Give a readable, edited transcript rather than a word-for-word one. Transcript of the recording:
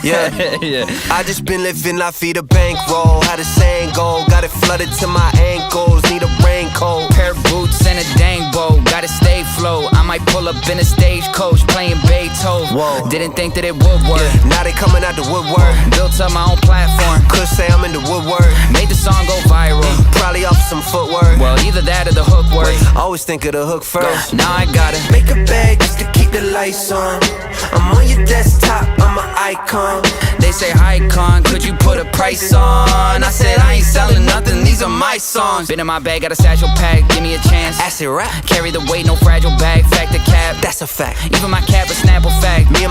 Yeah, I just been living la vida bankroll. How the saying go, got it flooded to my ankles. Need a raincoat, pair of boots and a dang bow. Gotta stay flow. I might pull up in a stagecoach playing Beethoven. Whoa. Didn't think that it would work. Now they coming out the woodwork. Built up my own platform. Could say I'm in the woodwork. Made the song go viral. Probably off some footwork. Well, either that or the hook work. Always think of the hook first. Now I gotta make a bag just to keep the lights on. I'm on your desktop, I'm an icon. They say, hi con, could you put a price on? I said, I ain't selling nothing, these are my songs. Been in my bag, got a satchel pack, give me a chance. Acid rap, carry the weight, no fragile bag, fact to cap. that's a fact. Even my cap a Snapple fact. Me and my